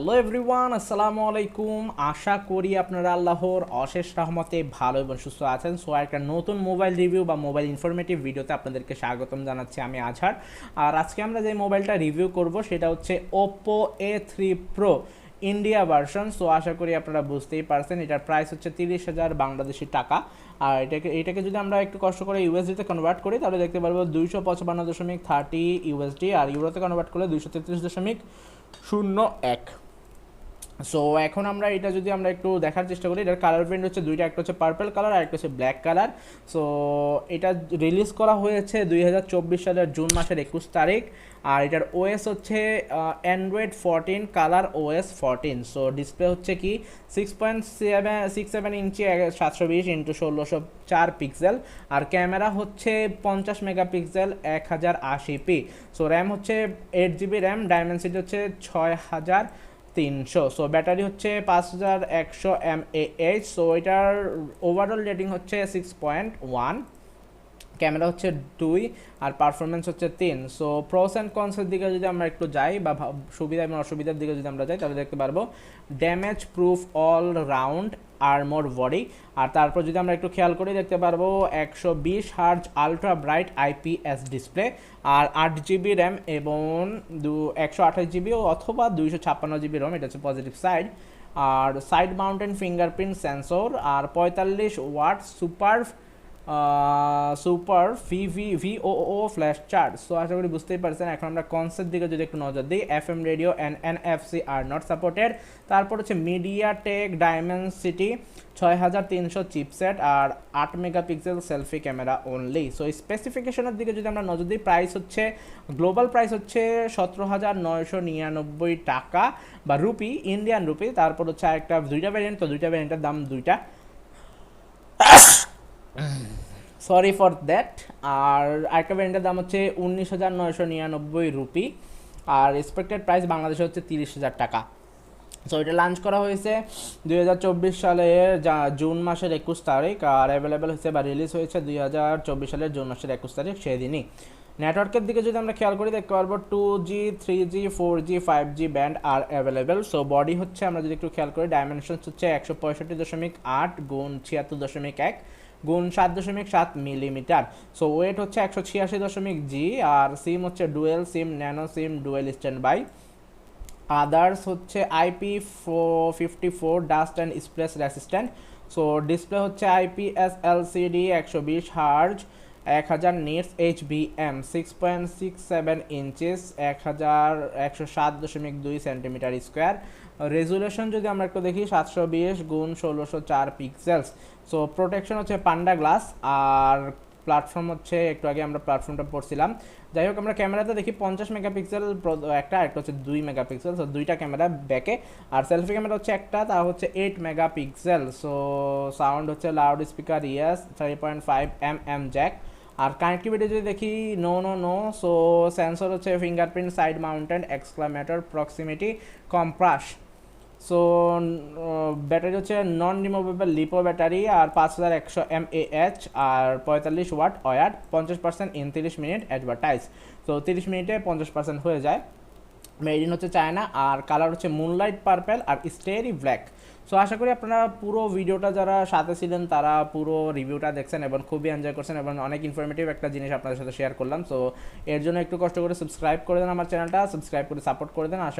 Hello everyone, আসসালামু আলাইকুম। আশা করি আপনারা আল্লাহর অশেষ রহমতে ভালো এবং সুস্থ আছেন। সো একটা নতুন মোবাইল রিভিউ বা মোবাইল ইনফরমেটিভ ভিডিওতে আপনাদেরকে স্বাগতম জানাচ্ছি। আমি আজহার। আর আজকে আমরা যে মোবাইলটা রিভিউ করব সেটা হচ্ছে Oppo A3 pro India version. So আশা করি আপনারা বুঝতেই পারছেন এটার প্রাইস হচ্ছে 30,000 বাংলাদেশি টাকা। আর এটাকে যদি আমরা একটু কষ্ট করে ইউএসডিতে কনভার্ট করি তাহলে দেখতে পারবো 255.30 ইউএসডি, আর ইউরোতে কনভার্ট করলে 233.01। সো এখন আমরা এটা যদি আমরা একটু দেখার চেষ্টা করি, এটার কালার প্রিন্ট হচ্ছে দুইটা, একটা হচ্ছে পার্পল কালার আর একটা হচ্ছে ব্ল্যাক কালার। সো এটা রিলিজ করা হয়েছে 2024 সালের জুন মাসের 21 তারিখ। আর এটার ওএস হচ্ছে Android 14 colour OS 14। So display হচ্ছে কি 6.67 ইঞ্চি 720x1604 পিক্সেল। আর ক্যামেরা হচ্ছে 50 মেগাপিক্সেল 1080p। সো র্যাম হচ্ছে 8GB র্যাম, ডায়মেনসিটি হচ্ছে 6300। সো ব্যাটারি হচ্ছে 5100 mAh। সো এটার ওভারঅল রেটিং হচ্ছে 6.1, ক্যামেরা হচ্ছে 2 আর পারফরমেন্স হচ্ছে 3। সো প্রোস অ্যান্ড কনসের দিকে যদি আমরা একটু যাই বা সুবিধা এবং অসুবিধার দিকে যদি আমরা যাই তাহলে দেখতে পারবো damage proof all round armour body. আর তারপর যদি আমরা একটু খেয়াল করি দেখতে পারবো 120 hertz ultra bright IPS display, আর 8GB র্যাম এবং 128GB অথবা 256GB রোম, এটা হচ্ছে পজিটিভ সাইড। আর সাইড মাউন্টেন ফিঙ্গারপ্রিন্ট সেন্সর, আর 45 watt super VOOC flash charge. So আশা করি বুঝতেই পারছেন। এখন আমরা কনসেপ্ট দিকে যদি একটু নজর দিই, FM রেডিও অ্যান্ড NFC আর নট সাপোর্টেড। তারপর হচ্ছে মিডিয়াটেক ডায়মেনসিটি 6300 চিপসেট আর 8 megapixel selfie camera only. So স্পেসিফিকেশনের দিকে যদি আমরা নজর দিই, প্রাইস হচ্ছে গ্লোবাল প্রাইস হচ্ছে 17,999 টাকা বা রুপি, ইন্ডিয়ান রুপি। তারপর হচ্ছে একটা দুইটা ভ্যারিয়েন্ট, তো দুইটা ভ্যারিয়েন্টের দাম দুইটা, সরি ফর দ্যাট। আর আরেকটা ভ্যারিয়েন্টের দাম হচ্ছে 19,999 রুপি, আর এক্সপেক্টেড প্রাইস বাংলাদেশে হচ্ছে 30,000 টাকা। সো এটা লঞ্চ করা হয়েছে 2024 সালের জুন মাসের 21 তারিখ, আর অ্যাভেলেবেল হয়েছে বা রিলিজ হয়েছে 2024 সালের জুন মাসের 21 তারিখ সেদিনই। নেটওয়ার্কের দিকে যদি আমরা খেয়াল করি দেখতে পারবো 2G 3G 4G 5G band আর অ্যাভেলেবেল। সো বডি হচ্ছে আমরা যদি একটু খেয়াল করি, ডায়মেনশনস হচ্ছে 165.8 গুণ 76.1 গুণ 7.7 মিলিমিটার। সো ওয়েট হচ্ছে 186.G, আর সিম হচ্ছে dual SIM, nano SIM, dual standby. Others হচ্ছে IP54 dust and splash resistant. So display হচ্ছে IPS LCD 120 hertz 1000 nits HBM 6.67 inches 107.2 centimetre square. Resolution যদি আমরা একটু দেখি 720 গুণ 1604 পিক্সেলস। সো প্রোটেকশন হচ্ছে পান্ডা গ্লাস, আর প্ল্যাটফর্ম হচ্ছে একটু আগে আমরা প্ল্যাটফর্মটা পড়ছিলাম। যাই হোক, আমরা ক্যামেরাতে দেখি 50 মেগাপিক্সেল একটা হচ্ছে 2 মেগাপিক্সেল। সো দুইটা ক্যামেরা ব্যাকে, আর সেলফি ক্যামেরা হচ্ছে একটা, তা হচ্ছে 8 মেগাপিক্সেল। সো সাউন্ড হচ্ছে loud speaker yes, 3.5 mm jack. আর কানেক্টিভিটি যদি দেখি নো। সো সেন্সর হচ্ছে fingerprint, side mountain, accelerometer, proximity, compass. So battery হচ্ছে নন রিমুভেবল লিপো ব্যাটারি, আর 5100 mAh, আর 45 watt watt, 50% in 30 minute advertise. So 30 মিনিটে 50% হয়ে যায়। মেড ইন হচ্ছে চায়না, আর কালার হচ্ছে মুনলাইট পার্পেল আর স্টেরি ব্ল্যাক। সো আশা করি আপনারা পুরো ভিডিওটা যারা সাথে ছিলেন তারা পুরো রিভিউটা দেখছেন এবং খুবই এনজয় করছেন, এবং অনেক ইনফরমেটিভ একটা জিনিস আপনাদের সাথে শেয়ার করলাম। সো এর জন্য একটু কষ্ট করে সাবস্ক্রাইব করে দেন আমার চ্যানেলটা, সাবস্ক্রাইব করে সাপোর্ট করে দেন। আশা